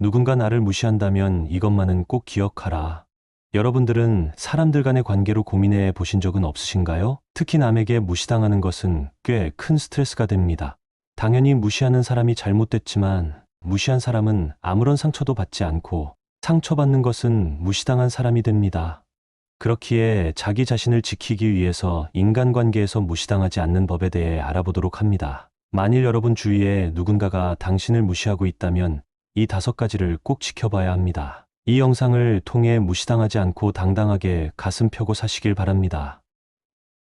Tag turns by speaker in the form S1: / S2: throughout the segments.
S1: 누군가 나를 무시한다면 이것만은 꼭 기억하라. 여러분들은 사람들 간의 관계로 고민해 보신 적은 없으신가요? 특히 남에게 무시당하는 것은 꽤 큰 스트레스가 됩니다. 당연히 무시하는 사람이 잘못됐지만 무시한 사람은 아무런 상처도 받지 않고 상처받는 것은 무시당한 사람이 됩니다. 그렇기에 자기 자신을 지키기 위해서 인간관계에서 무시당하지 않는 법에 대해 알아보도록 합니다. 만일 여러분 주위에 누군가가 당신을 무시하고 있다면 이 5가지를 꼭 지켜봐야 합니다. 이 영상을 통해 무시당하지 않고 당당하게 가슴 펴고 사시길 바랍니다.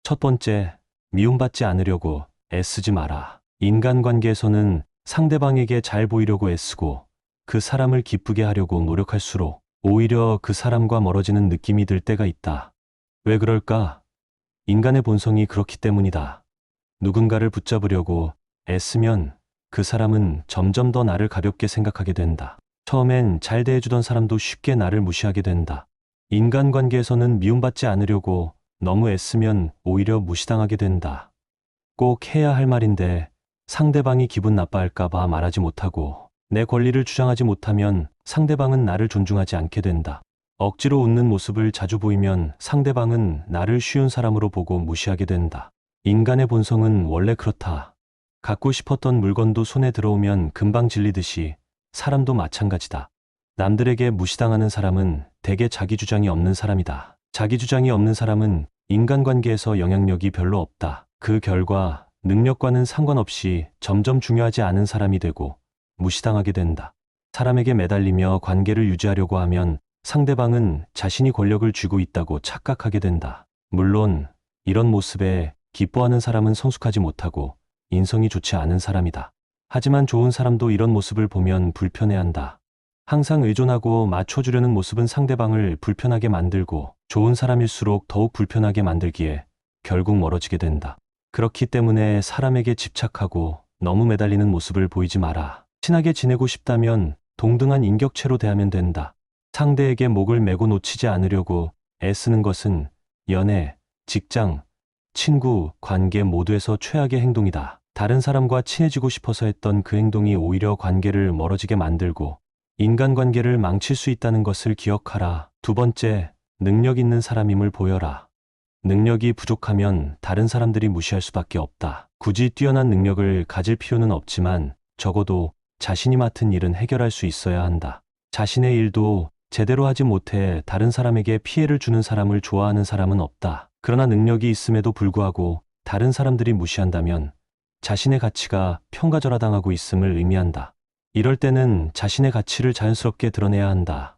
S1: 첫 번째, 미움받지 않으려고 애쓰지 마라. 인간관계에서는 상대방에게 잘 보이려고 애쓰고 그 사람을 기쁘게 하려고 노력할수록 오히려 그 사람과 멀어지는 느낌이 들 때가 있다. 왜 그럴까? 인간의 본성이 그렇기 때문이다. 누군가를 붙잡으려고 애쓰면 그 사람은 점점 더 나를 가볍게 생각하게 된다. 처음엔 잘 대해주던 사람도 쉽게 나를 무시하게 된다. 인간관계에서는 미움받지 않으려고 너무 애쓰면 오히려 무시당하게 된다. 꼭 해야 할 말인데 상대방이 기분 나빠할까봐 말하지 못하고 내 권리를 주장하지 못하면 상대방은 나를 존중하지 않게 된다. 억지로 웃는 모습을 자주 보이면 상대방은 나를 쉬운 사람으로 보고 무시하게 된다. 인간의 본성은 원래 그렇다. 갖고 싶었던 물건도 손에 들어오면 금방 질리듯이 사람도 마찬가지다. 남들에게 무시당하는 사람은 대개 자기 주장이 없는 사람이다. 자기 주장이 없는 사람은 인간관계에서 영향력이 별로 없다. 그 결과 능력과는 상관없이 점점 중요하지 않은 사람이 되고 무시당하게 된다. 사람에게 매달리며 관계를 유지하려고 하면 상대방은 자신이 권력을 쥐고 있다고 착각하게 된다. 물론 이런 모습에 기뻐하는 사람은 성숙하지 못하고 인성이 좋지 않은 사람이다. 하지만 좋은 사람도 이런 모습을 보면 불편해한다. 항상 의존하고 맞춰주려는 모습은 상대방을 불편하게 만들고 좋은 사람일수록 더욱 불편하게 만들기에 결국 멀어지게 된다. 그렇기 때문에 사람에게 집착하고 너무 매달리는 모습을 보이지 마라. 친하게 지내고 싶다면 동등한 인격체로 대하면 된다. 상대에게 목을 메고 놓치지 않으려고 애쓰는 것은 연애, 직장, 친구, 관계 모두에서 최악의 행동이다. 다른 사람과 친해지고 싶어서 했던 그 행동이 오히려 관계를 멀어지게 만들고 인간관계를 망칠 수 있다는 것을 기억하라. 두 번째, 능력 있는 사람임을 보여라. 능력이 부족하면 다른 사람들이 무시할 수밖에 없다. 굳이 뛰어난 능력을 가질 필요는 없지만 적어도 자신이 맡은 일은 해결할 수 있어야 한다. 자신의 일도 제대로 하지 못해 다른 사람에게 피해를 주는 사람을 좋아하는 사람은 없다. 그러나 능력이 있음에도 불구하고 다른 사람들이 무시한다면 자신의 가치가 평가절하당하고 있음을 의미한다. 이럴 때는 자신의 가치를 자연스럽게 드러내야 한다.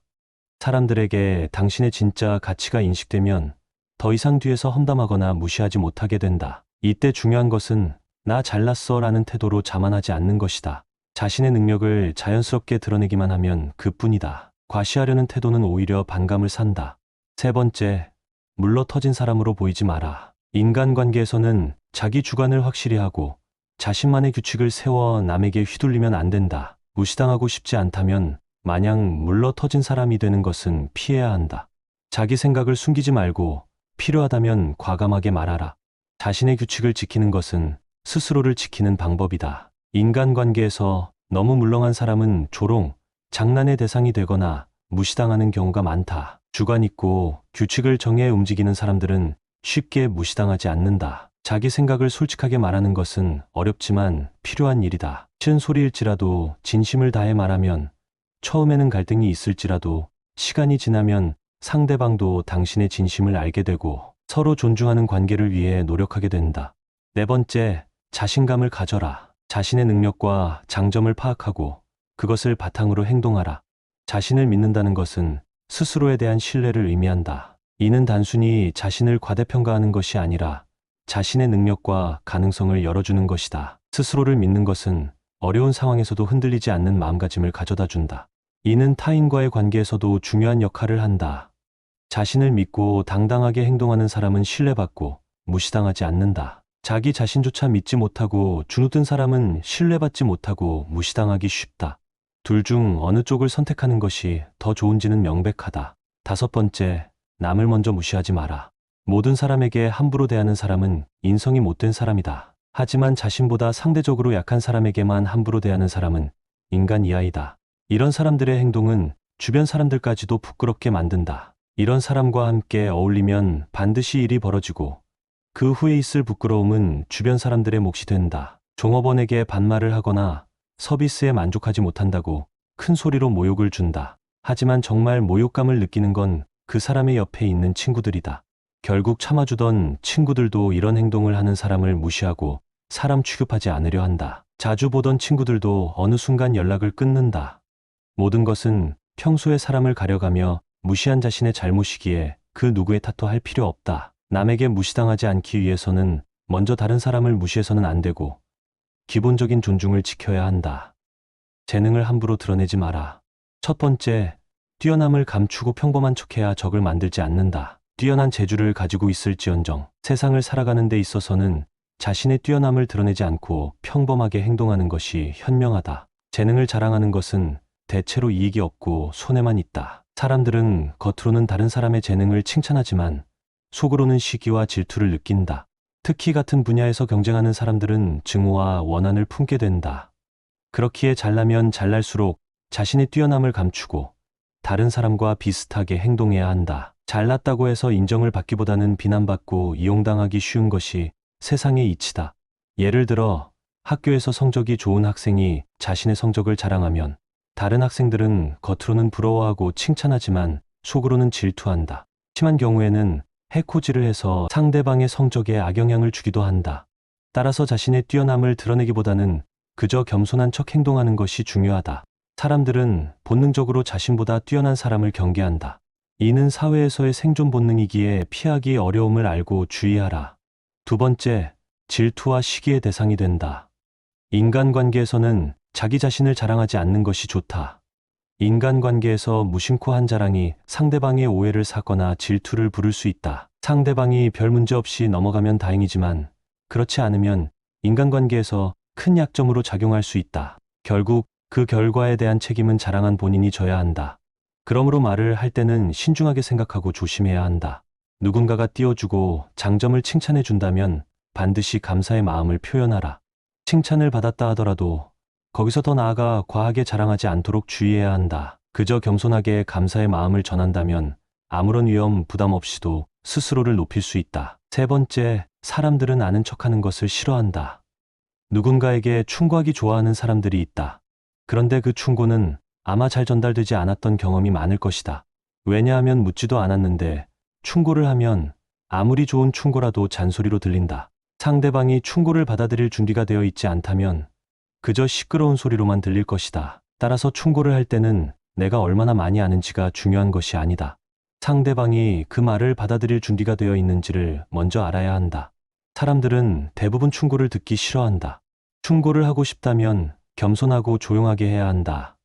S1: 사람들에게 당신의 진짜 가치가 인식되면 더 이상 뒤에서 험담하거나 무시하지 못하게 된다. 이때 중요한 것은 나 잘났어 라는 태도로 자만하지 않는 것이다. 자신의 능력을 자연스럽게 드러내기만 하면 그뿐이다. 과시하려는 태도는 오히려 반감을 산다. 세 번째, 물러터진 사람으로 보이지 마라. 인간관계에서는 자기 주관을 확실히 하고 자신만의 규칙을 세워 남에게 휘둘리면 안 된다. 무시당하고 싶지 않다면 마냥 물러터진 사람이 되는 것은 피해야 한다. 자기 생각을 숨기지 말고 필요하다면 과감하게 말하라. 자신의 규칙을 지키는 것은 스스로를 지키는 방법이다. 인간관계에서 너무 물렁한 사람은 조롱, 장난의 대상이 되거나 무시당하는 경우가 많다. 주관 있고 규칙을 정해 움직이는 사람들은 쉽게 무시당하지 않는다. 자기 생각을 솔직하게 말하는 것은 어렵지만 필요한 일이다. 싫은 소리일지라도 진심을 다해 말하면 처음에는 갈등이 있을지라도 시간이 지나면 상대방도 당신의 진심을 알게 되고 서로 존중하는 관계를 위해 노력하게 된다. 네 번째, 자신감을 가져라. 자신의 능력과 장점을 파악하고 그것을 바탕으로 행동하라. 자신을 믿는다는 것은 스스로에 대한 신뢰를 의미한다. 이는 단순히 자신을 과대평가하는 것이 아니라 자신의 능력과 가능성을 열어주는 것이다. 스스로를 믿는 것은 어려운 상황에서도 흔들리지 않는 마음가짐을 가져다 준다. 이는 타인과의 관계에서도 중요한 역할을 한다. 자신을 믿고 당당하게 행동하는 사람은 신뢰받고 무시당하지 않는다. 자기 자신조차 믿지 못하고 주눅든 사람은 신뢰받지 못하고 무시당하기 쉽다. 둘 중 어느 쪽을 선택하는 것이 더 좋은지는 명백하다. 다섯 번째, 남을 먼저 무시하지 마라. 모든 사람에게 함부로 대하는 사람은 인성이 못된 사람이다. 하지만 자신보다 상대적으로 약한 사람에게만 함부로 대하는 사람은 인간 이하이다. 이런 사람들의 행동은 주변 사람들까지도 부끄럽게 만든다. 이런 사람과 함께 어울리면 반드시 일이 벌어지고 그 후에 있을 부끄러움은 주변 사람들의 몫이 된다. 종업원에게 반말을 하거나 서비스에 만족하지 못한다고 큰 소리로 모욕을 준다. 하지만 정말 모욕감을 느끼는 건 그 사람의 옆에 있는 친구들이다. 결국 참아주던 친구들도 이런 행동을 하는 사람을 무시하고 사람 취급하지 않으려 한다. 자주 보던 친구들도 어느 순간 연락을 끊는다. 모든 것은 평소에 사람을 가려가며 무시한 자신의 잘못이기에 그 누구의 탓도 할 필요 없다. 남에게 무시당하지 않기 위해서는 먼저 다른 사람을 무시해서는 안 되고 기본적인 존중을 지켜야 한다. 재능을 함부로 드러내지 마라. 첫 번째, 뛰어남을 감추고 평범한 척해야 적을 만들지 않는다. 뛰어난 재주를 가지고 있을지언정 세상을 살아가는 데 있어서는 자신의 뛰어남을 드러내지 않고 평범하게 행동하는 것이 현명하다. 재능을 자랑하는 것은 대체로 이익이 없고 손해만 있다. 사람들은 겉으로는 다른 사람의 재능을 칭찬하지만 속으로는 시기와 질투를 느낀다. 특히 같은 분야에서 경쟁하는 사람들은 증오와 원한을 품게 된다. 그렇기에 잘나면 잘날수록 자신의 뛰어남을 감추고 다른 사람과 비슷하게 행동해야 한다. 잘났다고 해서 인정을 받기보다는 비난받고 이용당하기 쉬운 것이 세상의 이치다. 예를 들어 학교에서 성적이 좋은 학생이 자신의 성적을 자랑하면 다른 학생들은 겉으로는 부러워하고 칭찬하지만 속으로는 질투한다. 심한 경우에는 해코지를 해서 상대방의 성적에 악영향을 주기도 한다. 따라서 자신의 뛰어남을 드러내기보다는 그저 겸손한 척 행동하는 것이 중요하다. 사람들은 본능적으로 자신보다 뛰어난 사람을 경계한다. 이는 사회에서의 생존 본능이기에 피하기 어려움을 알고 주의하라. 두 번째, 질투와 시기의 대상이 된다. 인간관계에서는 자기 자신을 자랑하지 않는 것이 좋다. 인간관계에서 무심코 한 자랑이 상대방의 오해를 사거나 질투를 부를 수 있다. 상대방이 별 문제 없이 넘어가면 다행이지만 그렇지 않으면 인간관계에서 큰 약점으로 작용할 수 있다. 결국 그 결과에 대한 책임은 자랑한 본인이 져야 한다. 그러므로 말을 할 때는 신중하게 생각하고 조심해야 한다. 누군가가 띄워주고 장점을 칭찬해 준다면 반드시 감사의 마음을 표현하라. 칭찬을 받았다 하더라도 거기서 더 나아가 과하게 자랑하지 않도록 주의해야 한다. 그저 겸손하게 감사의 마음을 전한다면 아무런 위험, 부담 없이도 스스로를 높일 수 있다. 세 번째, 사람들은 아는 척하는 것을 싫어한다. 누군가에게 충고하기 좋아하는 사람들이 있다. 그런데 그 충고는 아마 잘 전달되지 않았던 경험이 많을 것이다. 왜냐하면 묻지도 않았는데 충고를 하면 아무리 좋은 충고라도 잔소리로 들린다. 상대방이 충고를 받아들일 준비가 되어 있지 않다면 그저 시끄러운 소리로만 들릴 것이다. 따라서 충고를 할 때는 내가 얼마나 많이 아는지가 중요한 것이 아니다. 상대방이 그 말을 받아들일 준비가 되어 있는지를 먼저 알아야 한다. 사람들은 대부분 충고를 듣기 싫어한다. 충고를 하고 싶다면 겸손하고 조용하게 해야 한다.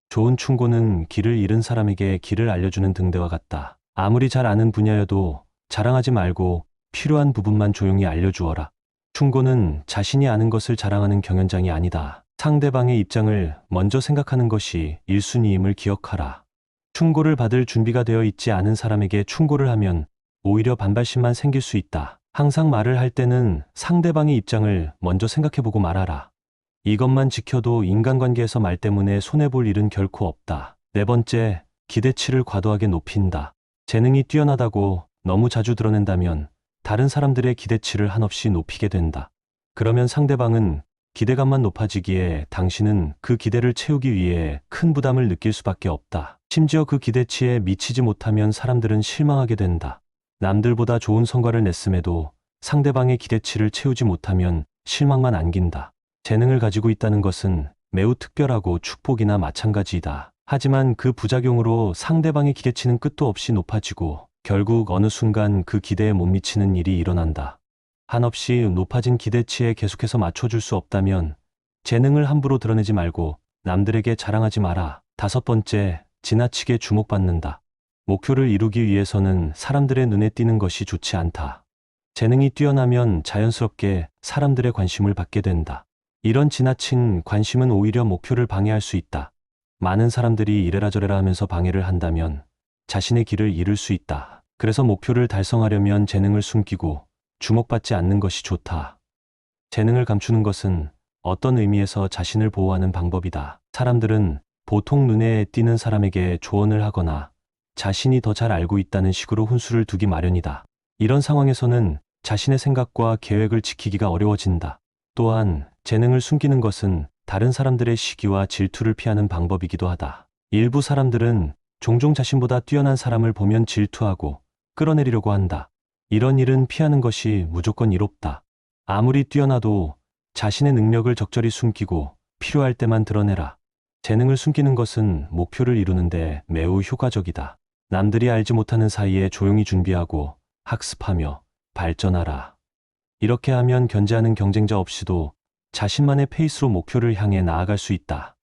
S1: 좋은 충고는 길을 잃은 사람에게 길을 알려주는 등대와 같다. 아무리 잘 아는 분야여도 자랑하지 말고 필요한 부분만 조용히 알려주어라. 충고는 자신이 아는 것을 자랑하는 경연장이 아니다. 상대방의 입장을 먼저 생각하는 것이 1순위임을 기억하라. 충고를 받을 준비가 되어 있지 않은 사람에게 충고를 하면 오히려 반발심만 생길 수 있다. 항상 말을 할 때는 상대방의 입장을 먼저 생각해보고 말하라. 이것만 지켜도 인간관계에서 말 때문에 손해볼 일은 결코 없다. 네 번째, 기대치를 과도하게 높인다. 재능이 뛰어나다고 너무 자주 드러낸다면 다른 사람들의 기대치를 한없이 높이게 된다. 그러면 상대방은 기대감만 높아지기에 당신은 그 기대를 채우기 위해 큰 부담을 느낄 수밖에 없다. 심지어 그 기대치에 미치지 못하면 사람들은 실망하게 된다. 남들보다 좋은 성과를 냈음에도 상대방의 기대치를 채우지 못하면 실망만 안긴다. 재능을 가지고 있다는 것은 매우 특별하고 축복이나 마찬가지이다. 하지만 그 부작용으로 상대방의 기대치는 끝도 없이 높아지고 결국 어느 순간 그 기대에 못 미치는 일이 일어난다. 한없이 높아진 기대치에 계속해서 맞춰줄 수 없다면 재능을 함부로 드러내지 말고 남들에게 자랑하지 마라. 다섯 번째, 지나치게 주목받는다. 목표를 이루기 위해서는 사람들의 눈에 띄는 것이 좋지 않다. 재능이 뛰어나면 자연스럽게 사람들의 관심을 받게 된다. 이런 지나친 관심은 오히려 목표를 방해할 수 있다. 많은 사람들이 이래라 저래라 하면서 방해를 한다면 자신의 길을 잃을 수 있다. 그래서 목표를 달성하려면 재능을 숨기고 주목받지 않는 것이 좋다. 재능을 감추는 것은 어떤 의미에서 자신을 보호하는 방법이다. 사람들은 보통 눈에 띄는 사람에게 조언을 하거나 자신이 더 잘 알고 있다는 식으로 훈수를 두기 마련이다. 이런 상황에서는 자신의 생각과 계획을 지키기가 어려워진다. 또한 재능을 숨기는 것은 다른 사람들의 시기와 질투를 피하는 방법이기도 하다. 일부 사람들은 종종 자신보다 뛰어난 사람을 보면 질투하고 끌어내리려고 한다. 이런 일은 피하는 것이 무조건 이롭다. 아무리 뛰어나도 자신의 능력을 적절히 숨기고 필요할 때만 드러내라. 재능을 숨기는 것은 목표를 이루는데 매우 효과적이다. 남들이 알지 못하는 사이에 조용히 준비하고 학습하며 발전하라. 이렇게 하면 견제하는 경쟁자 없이도 자신만의 페이스로 목표를 향해 나아갈 수 있다.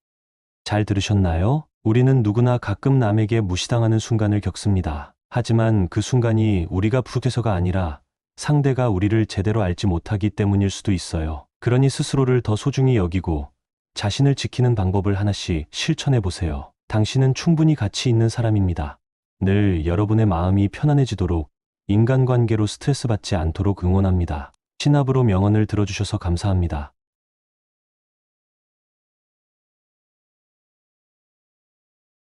S1: 잘 들으셨나요? 우리는 누구나 가끔 남에게 무시당하는 순간을 겪습니다. 하지만 그 순간이 우리가 부족해서가 아니라 상대가 우리를 제대로 알지 못하기 때문일 수도 있어요. 그러니 스스로를 더 소중히 여기고 자신을 지키는 방법을 하나씩 실천해 보세요. 당신은 충분히 가치 있는 사람입니다. 늘 여러분의 마음이 편안해지도록 인간관계로 스트레스 받지 않도록 응원합니다. 신압으로 명언을 들어주셔서 감사합니다.